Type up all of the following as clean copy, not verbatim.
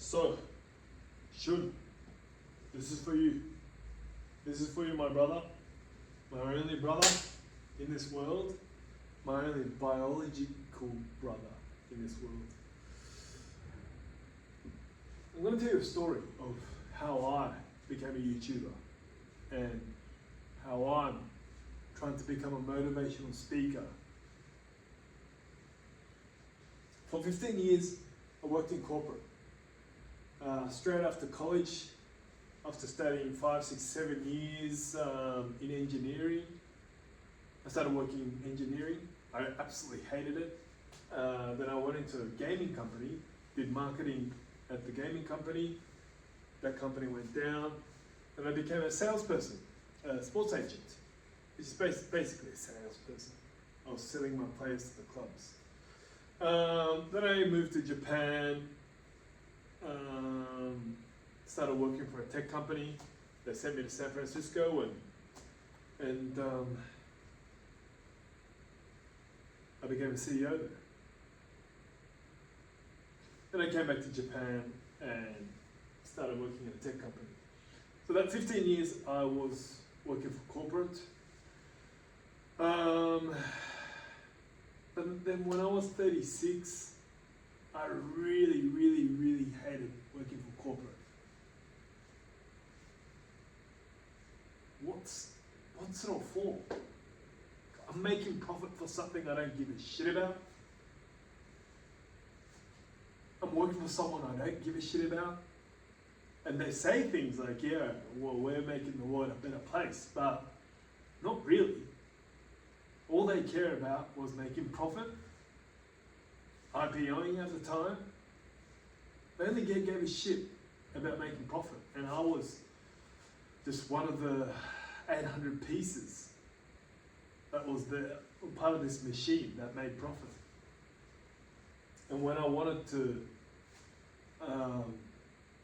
So, Shun, this is for you. This is for you, my brother. My only brother in this world. My only biological brother in this world. I'm going to tell you a story of how I became a YouTuber and how I'm trying to become a motivational speaker. For 15 years, I worked in corporate. Straight after college, after studying 5, 6, 7 years in engineering, I started working in engineering. I absolutely hated it. Then I went into a gaming company, did marketing at the gaming company. That company went down, and I became a salesperson, a sports agent, which is basically a salesperson. I was selling my players to the clubs. Then I moved to Japan, started working for a tech company. They sent me to San Francisco, and I became a CEO there. Then I came back to Japan and started working at a tech company. So that 15 years I was working for corporate. But then when I was 36, I really hated working for corporate. What's it all for? I'm making profit for something I don't give a shit about. I'm working for someone I don't give a shit about. And they say things like, yeah, well, we're making the world a better place, but not really. All they care about was making profit, IPOing at the time. They only gave a shit about making profit. And I was just one of the 800 pieces that was part of this machine that made profit. And when I wanted to,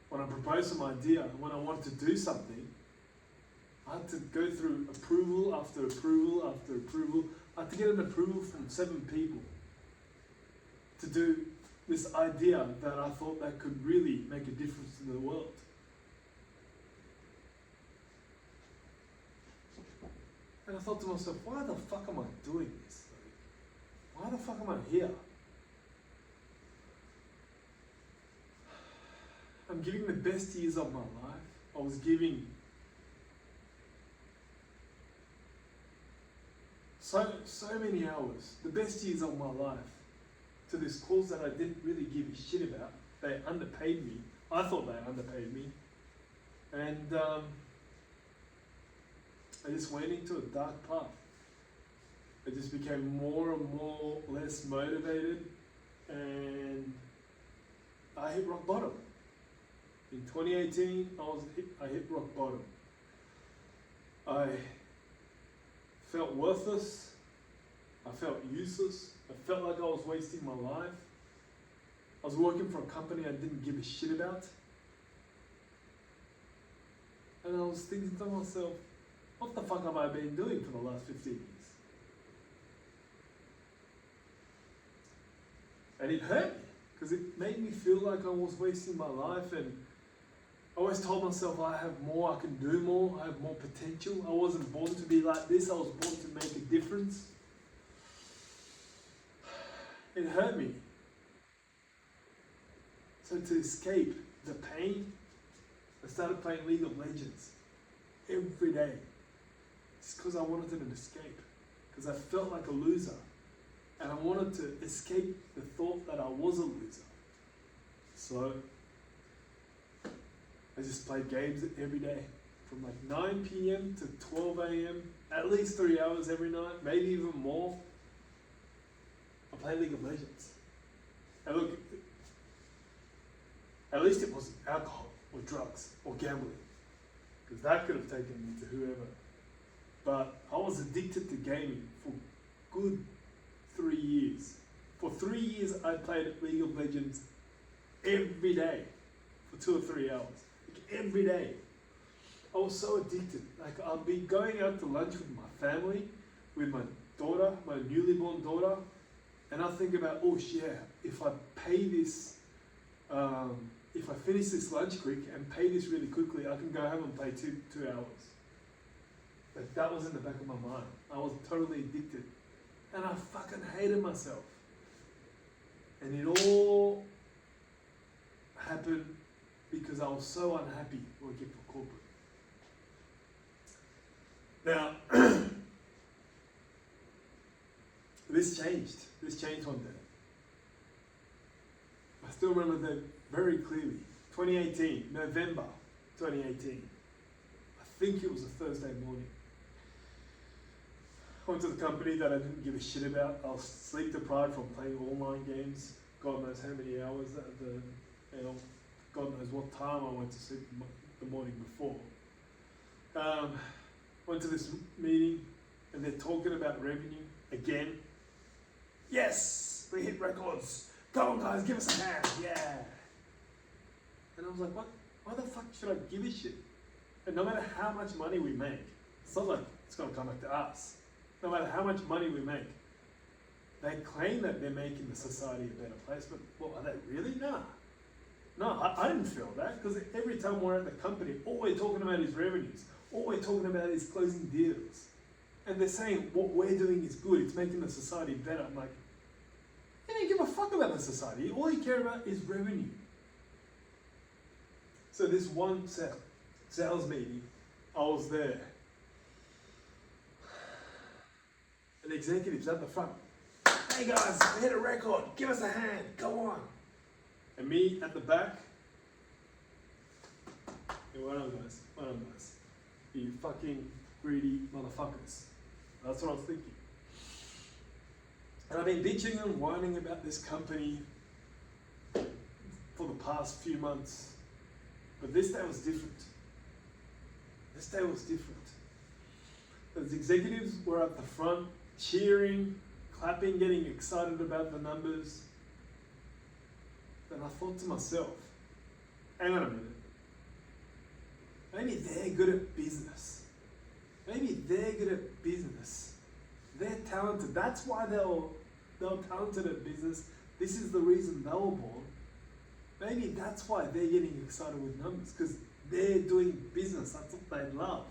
when I proposed some idea, when I wanted to do something, I had to go through approval after approval after approval. I had to get an approval from 7 people to do this idea that I thought that could really make a difference in the world. And I thought to myself, why the fuck am I doing this? Why the fuck am I here? I'm giving the best years of my life. I was giving so many hours, the best years of my life, to this cause that I didn't really give a shit about. They underpaid me. I thought they underpaid me. And I just went into a dark path. I just became more and more less motivated, and I hit rock bottom. In 2018, I hit rock bottom. I felt worthless. I felt useless. I felt like I was wasting my life. I was working for a company I didn't give a shit about. And I was thinking to myself, what the fuck have I been doing for the last 15 years? And it hurt me, because it made me feel like I was wasting my life, and I always told myself I have more, I can do more, I have more potential. I wasn't born to be like this, I was born to make a difference. It hurt me. So to escape the pain, I started playing League of Legends every day. It's because I wanted an escape, because I felt like a loser. And I wanted to escape the thought that I was a loser. So I just played games every day, from like 9 p.m. to 12 a.m, at least 3 hours every night, maybe even more. I played League of Legends. And look, at least it wasn't alcohol or drugs or gambling, because that could have taken me to whoever. But I was addicted to gaming for good 3 years. For 3 years, I played League of Legends every day for 2 or 3 hours. Every day. I was so addicted. Like, I'll be going out to lunch with my family, with my daughter, my newly born daughter, and I'll think about, oh shit, if I pay this if I finish this lunch quick and pay this really quickly, I can go home and play two hours. Like, that was in the back of my mind. I was totally addicted. And I fucking hated myself. And it all happened because I was so unhappy working for corporate. Now, this changed. This changed one day. I still remember that very clearly. 2018, November 2018. I think it was a Thursday morning. I went to the company that I didn't give a shit about. I was sleep deprived from playing online games. God knows how many hours. God knows what time I went to sleep the morning before. Went to this meeting and they're talking about revenue again. Yes, we hit records. Come on guys, give us a hand, yeah. And I was like, what? Why the fuck should I give a shit? And no matter how much money we make, it's not like it's gonna come back to us. No matter how much money we make, they claim that they're making the society a better place, but what, are they really? Nah. No, I didn't feel that, because every time we're at the company, all we're talking about is revenues. All we're talking about is closing deals. And they're saying what we're doing is good, it's making the society better. I'm like, you don't give a fuck about the society. All you care about is revenue. So this one sales meeting, I was there. And the executives at the front, hey guys, we hit a record, give us a hand, go on. And me at the back, hey, well done guys, you fucking greedy motherfuckers. That's what I was thinking. And I've been bitching and whining about this company for the past few months. But this day was different. This day was different. Those executives were at the front, cheering, clapping, getting excited about the numbers. And I thought to myself, hang on a minute. Maybe they're good at business. Maybe they're good at business. They're talented. That's why they were talented at business. This is the reason they were born. Maybe that's why they're getting excited with numbers, because they're doing business. That's what they love.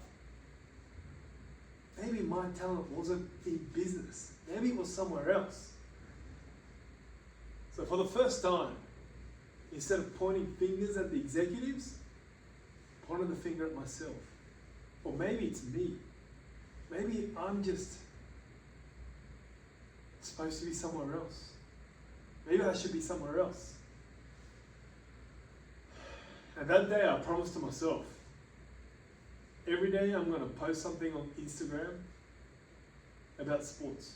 Maybe my talent wasn't in business. Maybe it was somewhere else. So for the first time, instead of pointing fingers at the executives, I pointed the finger at myself. Or maybe it's me. Maybe I'm just supposed to be somewhere else. Maybe I should be somewhere else. And that day I promised to myself, every day I'm going to post something on Instagram about sports.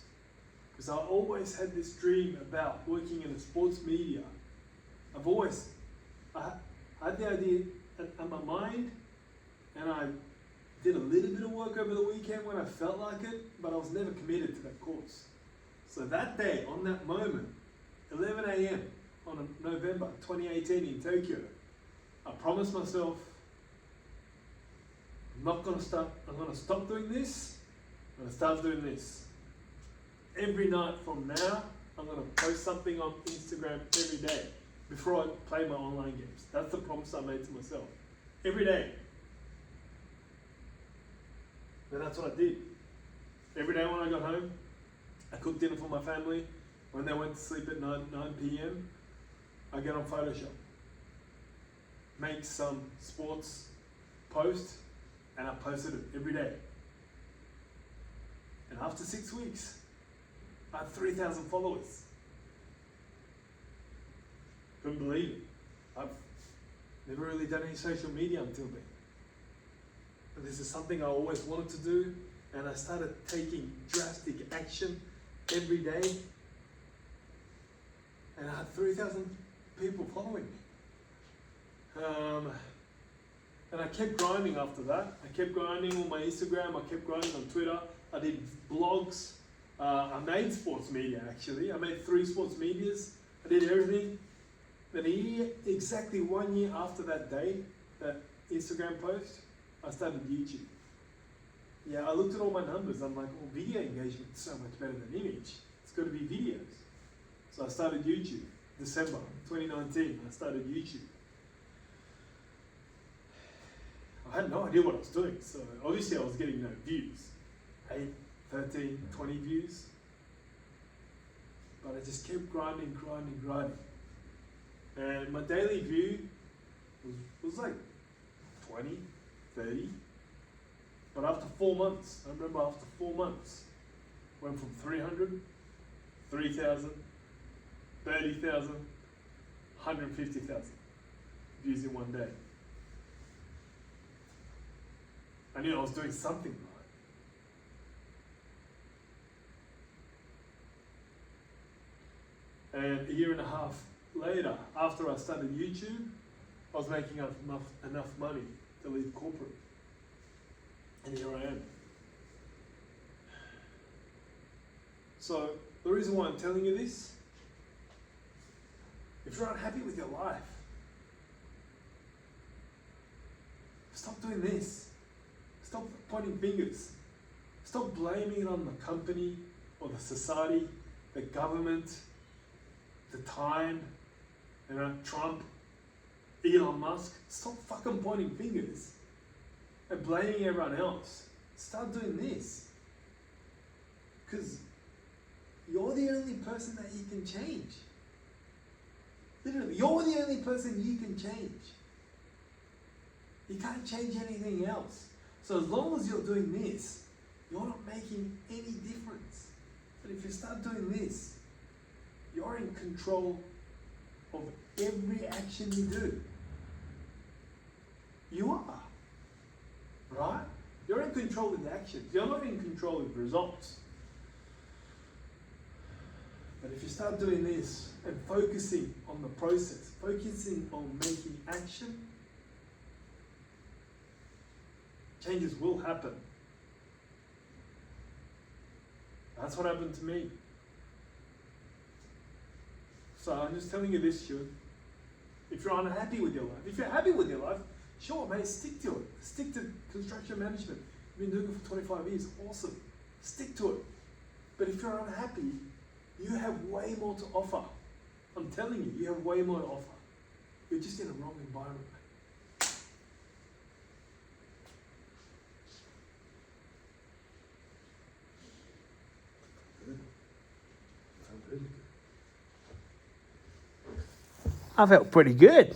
Because I always had this dream about working in a sports media. I had the idea in my mind, and I did a little bit of work over the weekend when I felt like it, but I was never committed to that course. So that day, on that moment, 11 a.m. on November 2018 in Tokyo, I promised myself, I'm going to stop doing this, I'm going to start doing this. Every night from now, I'm going to post something on Instagram every day before I play my online games. That's the promise I made to myself. Every day. And that's what I did. Every day when I got home, I cooked dinner for my family. When they went to sleep at 9 p.m, I get on Photoshop, make some sports post, and I posted it every day. And after 6 weeks, I have 3,000 followers. Couldn't believe it. I've never really done any social media until then. And this is something I always wanted to do, and I started taking drastic action every day. And I had 3,000 people following me. And I kept grinding after that. I kept grinding on my Instagram, I kept grinding on Twitter. I did blogs. I made sports media actually. I made 3 sports medias. I did everything. Then exactly 1 year after that day, that Instagram post, I started YouTube. Yeah, I looked at all my numbers. I'm like, well, video engagement is so much better than image. It's got to be videos. So I started YouTube. December 2019, I started YouTube. I had no idea what I was doing. So obviously I was getting no views. 8, 13, 20 views. But I just kept grinding. And my daily view was like 20, 30. But after 4 months, I remember after 4 months, went from 300, 3,000, 30,000, 150,000 views in one day. I knew I was doing something right. And a year and a half later, after I started YouTube, I was making enough money to leave corporate. And here I am. So the reason why I'm telling you this, if you're unhappy with your life, stop doing this. Stop pointing fingers. Stop blaming it on the company or the society, the government, the time, Trump, Elon Musk. Stop fucking pointing fingers and blaming everyone else. Start doing this. Because you're the only person that you can change. Literally, you're the only person you can change. You can't change anything else. So as long as you're doing this, you're not making any difference. But if you start doing this, you're in control of every action you do. You are. Right? You're in control of the actions. You're not in control of the results. But if you start doing this and focusing on the process, focusing on making action, changes will happen. That's what happened to me. So I'm just telling you this, Stuart. If you're unhappy with your life, if you're happy with your life, sure, mate, stick to it. Stick to construction management. You've been doing it for 25 years. Awesome. Stick to it. But if you're unhappy, you have way more to offer. I'm telling you, you have way more to offer. You're just in a wrong environment, mate. I felt pretty good.